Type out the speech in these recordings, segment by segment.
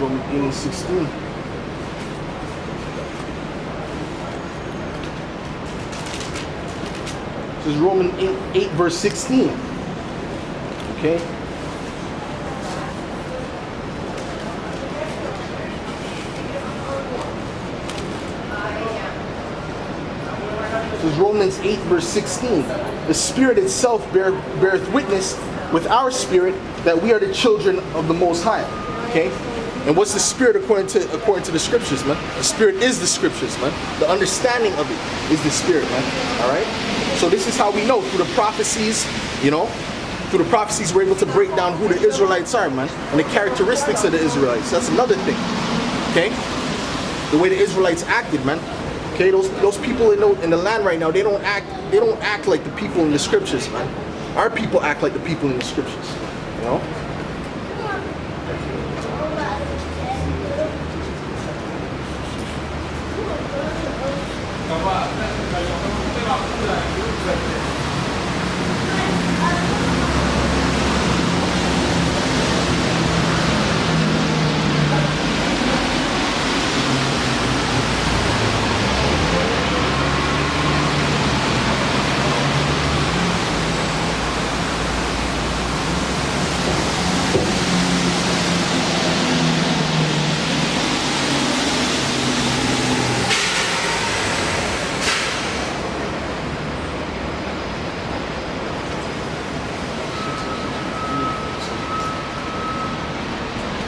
Romans 8 and 16. This is Romans 8 verse 16. Okay? This is Romans 8 verse 16. The Spirit itself beareth witness with our spirit that we are the children of the Most High. Okay? And what's the Spirit according to the Scriptures, man? The Spirit is the Scriptures, man. The understanding of it is the Spirit, man. Alright? So this is how we know through the prophecies, you know, through the prophecies we're able to break down who the Israelites are, man, and the characteristics of the Israelites. That's another thing. Okay? The way the Israelites acted, man. Okay, those people in the land right now, they don't act like the people in the Scriptures, man. Our people act like the people in the Scriptures. You know?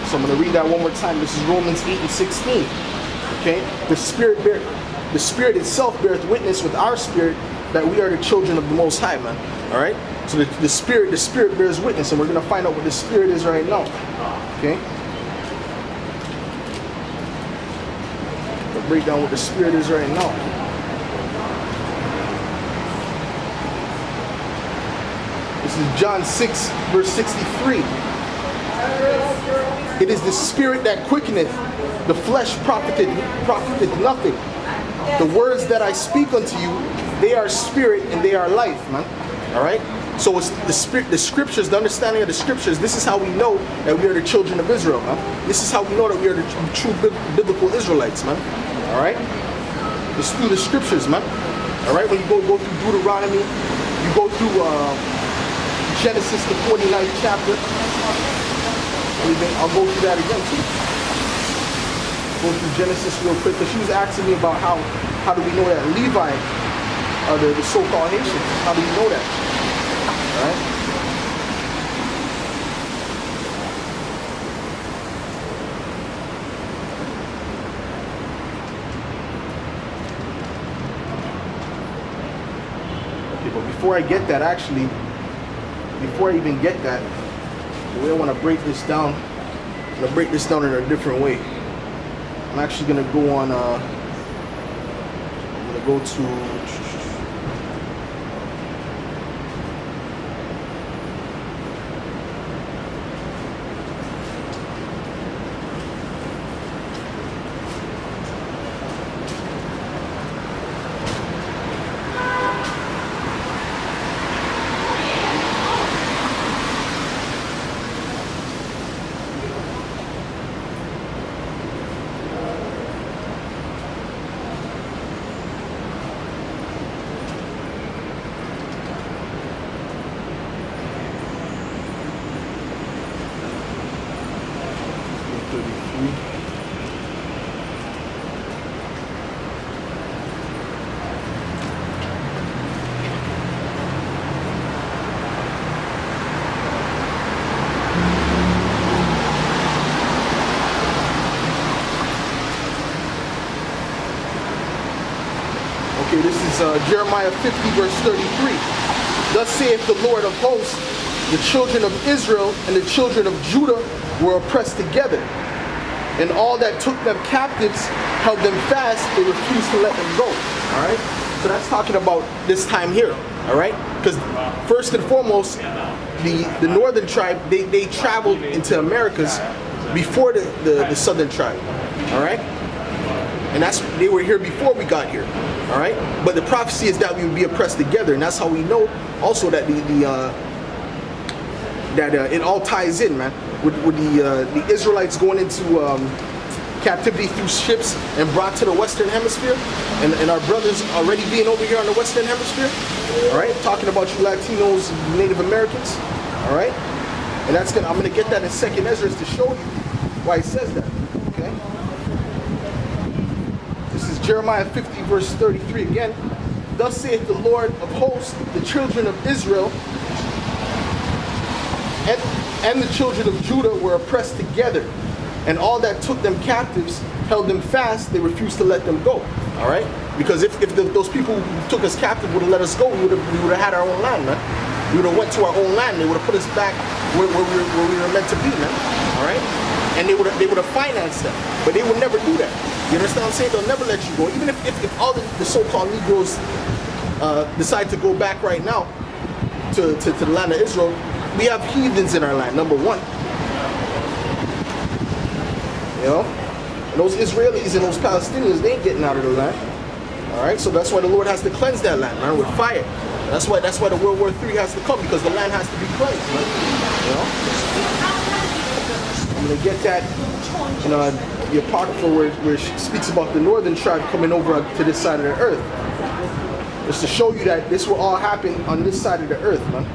So I'm going to read that one more time. This is Romans 8 and 16. Okay? The Spirit itself beareth witness with our spirit that we are the children of the Most High, man. Alright? So the Spirit bears witness, and we're going to find out what the Spirit is right now. Okay? We'll break down what the Spirit is right now. This is John 6, verse 63. It is the Spirit that quickeneth, the flesh profiteth nothing. The words that I speak unto you, they are spirit and they are life, man. Alright? So it's the Spirit, the Scriptures, the understanding of the Scriptures. This is how we know that we are the children of Israel, man. This is how we know that we are the true biblical Israelites, man. Alright? It's through the Scriptures, man. Alright? When you go through Deuteronomy, you go through Genesis, the 49th chapter. I'll go through that again too. Go through Genesis real quick, because she was asking me about how do we know that Levi are the so-called Haitians? How do we know that? All right? Okay, but before I get that, actually, before I even get that, the way I want to break this down, I'm going to break this down in a different way. I'm actually going to go on, I'm going to go to, this is Jeremiah 50 verse 33. Thus saith the Lord of hosts, the children of Israel and the children of Judah were oppressed together, and all that took them captives held them fast, they refused to let them go. Alright? So that's talking about this time here. Alright? Because first and foremost, the northern tribe, they traveled into Americas before the southern tribe. Alright? And they were here before we got here. Alright? But the prophecy is that we would be oppressed together, and that's how we know also that the that it all ties in, man. With the Israelites going into captivity through ships and brought to the Western Hemisphere, and our brothers already being over here on the Western Hemisphere. All right, talking about you Latinos, Native Americans. All right, and I'm gonna get that in 2nd Ezra to show you why it says that. Okay. This is Jeremiah 50 verse 33 again. Thus saith the Lord of hosts, the children of Israel and the children of Judah were oppressed together, and all that took them captives held them fast. They refused to let them go. All right, because if those people who took us captive would have let us go, we would have had our own land, man. We would have went to our own land. They would have put us back where we were meant to be, man. All right, and they would have financed them, but they would never do that. You understand what I'm saying? They'll never let you go, even if all the so-called Negroes decide to go back right now to the land of Israel. We have heathens in our land, number one. You know? And those Israelis and those Palestinians, they ain't getting out of the land. Alright? So that's why the Lord has to cleanse that land, man, with fire. That's why the World War III has to come, because the land has to be cleansed, man. You know? I'm gonna get that in the Apocrypha where it speaks about the northern tribe coming over to this side of the earth. Just to show you that this will all happen on this side of the earth, man.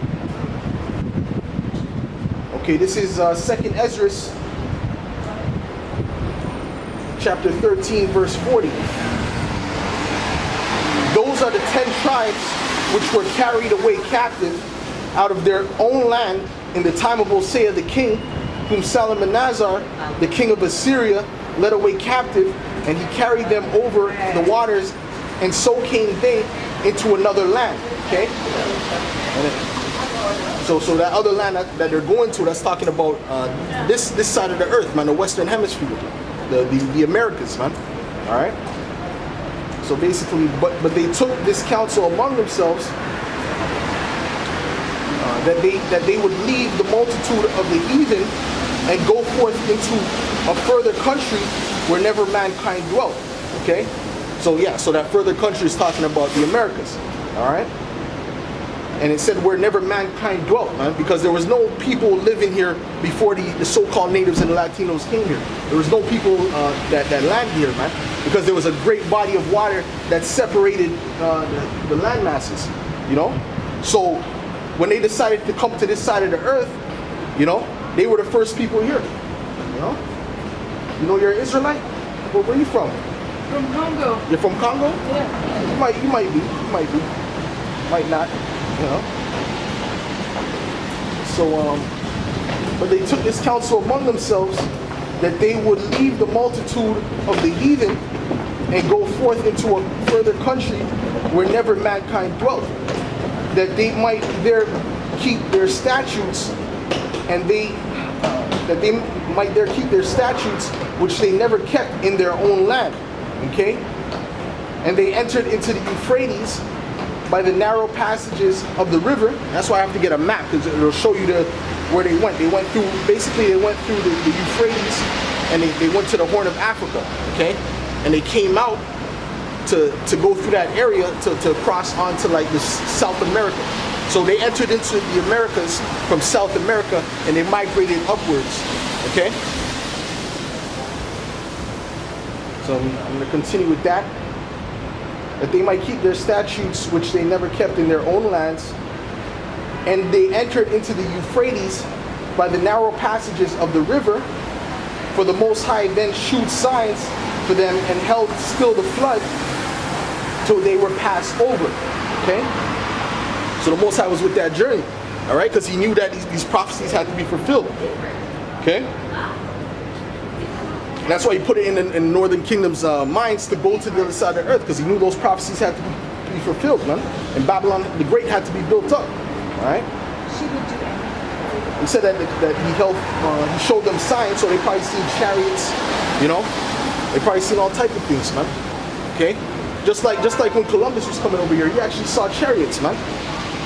Okay, this is 2nd Ezra, chapter 13, verse 40. Those are the 10 tribes which were carried away captive out of their own land in the time of Hosea the king, whom Salmanazar, the king of Assyria, led away captive, and he carried them over the waters, and so came they into another land. Okay? So that other land that they're going to, that's talking about this side of the earth, man, the Western Hemisphere, the Americas, man. All right. So basically, but they took this counsel among themselves that they would leave the multitude of the heathen and go forth into a further country where never mankind dwelt. Okay. So yeah, so that further country is talking about the Americas. All right. And it said where never mankind dwelt, man, because there was no people living here before the so-called natives and the Latinos came here. There was no people that landed here, man, because there was a great body of water that separated the land masses, you know. So when they decided to come to this side of the earth, you know, they were the first people here, you know. You know, you're an Israelite? Where are you from? From Congo. You're from Congo? Yeah. You might be, might not. You know? So, but they took this counsel among themselves that they would leave the multitude of the heathen and go forth into a further country where never mankind dwelt, that they might there keep their statutes, and that they might there keep their statutes which they never kept in their own land. Okay? And they entered into the Euphrates by the narrow passages of the river. That's why I have to get a map, because it'll show you where they went. They went through the Euphrates, and they went to the Horn of Africa, okay? And they came out to go through that area to cross onto like the South America. So they entered into the Americas from South America, and they migrated upwards, okay? So I'm going to continue with that. That they might keep their statutes which they never kept in their own lands. And they entered into the Euphrates by the narrow passages of the river, for the Most High then shewed signs for them and held still the flood till they were passed over. Okay? So the Most High was with that journey. Alright? Because he knew that these prophecies had to be fulfilled. Okay? And that's why he put it in Northern Kingdom's minds to go to the other side of the earth, because he knew those prophecies had to be fulfilled, man. And Babylon the Great had to be built up. Alright? He said that he showed them signs, so they probably seen chariots, you know. They probably seen all type of things, man. Okay? Just like when Columbus was coming over here, he actually saw chariots, man.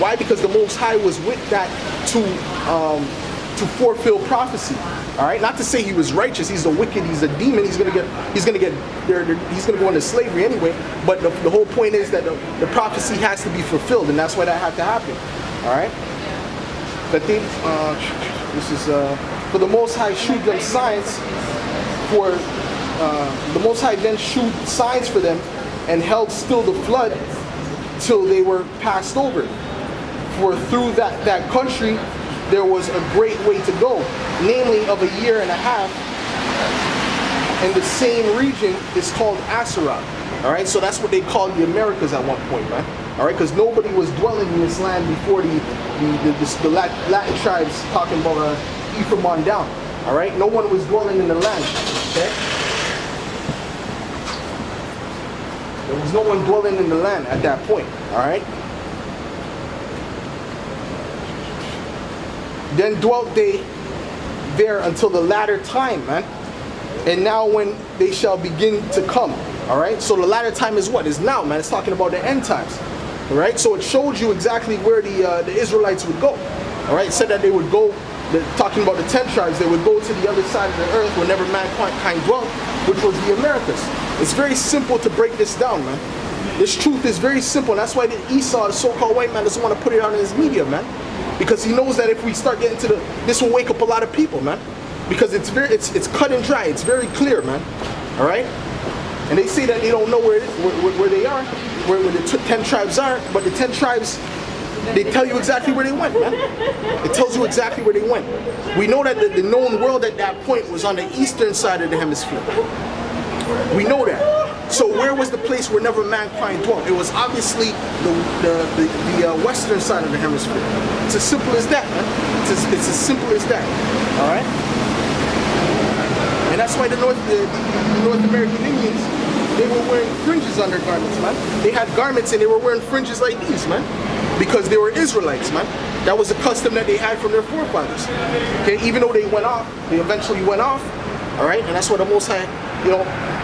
Why? Because the Most High was with that to fulfill prophecy. All right, not to say he was righteous. He's a wicked. He's a demon. He's gonna go into slavery anyway. But the whole point is that the prophecy has to be fulfilled, and that's why that had to happen. All right. that they, this is, for the Most High shewed them signs for, the Most High then shewed signs for them and held still the flood till they were passed over. For through that country there was a great way to go, namely of a year and a half, and the same region is called Asherah. All right, so that's what they called the Americas at one point, man. All right, because nobody was dwelling in this land before the Latin tribes, talking about Ephraim on down. All right, no one was dwelling in the land. Okay, there was no one dwelling in the land at that point. All right. Then dwelt they there until the latter time, man. And now when they shall begin to come. All right, so the latter time is what? Is now, man. It's talking about the end times. All right, so it showed you exactly where the Israelites would go. All right, it said that they would go, talking about the 10 tribes, they would go to the other side of the earth whenever mankind dwelt, which was the Americas. It's very simple to break this down, man. This truth is very simple, and that's why Esau, the so-called white man, doesn't want to put it out in his media, man. Because he knows that if we start getting to this will wake up a lot of people, man. Because it's cut and dry, it's very clear, man. All right? And they say that they don't know where they are, where the 10 tribes are, but the 10 tribes, they tell you exactly where they went, man. It tells you exactly where they went. We know that the known world at that point was on the eastern side of the hemisphere. We know that. So where was the place where never mankind dwelt? It was obviously the western side of the hemisphere. It's as simple as that, man. It's as simple as that. All right? And that's why the North American Indians, they were wearing fringes on their garments, man. They had garments and they were wearing fringes like these, man. Because they were Israelites, man. That was a custom that they had from their forefathers. Okay, even though they went off, they eventually went off. All right, and that's what the Most High, you know,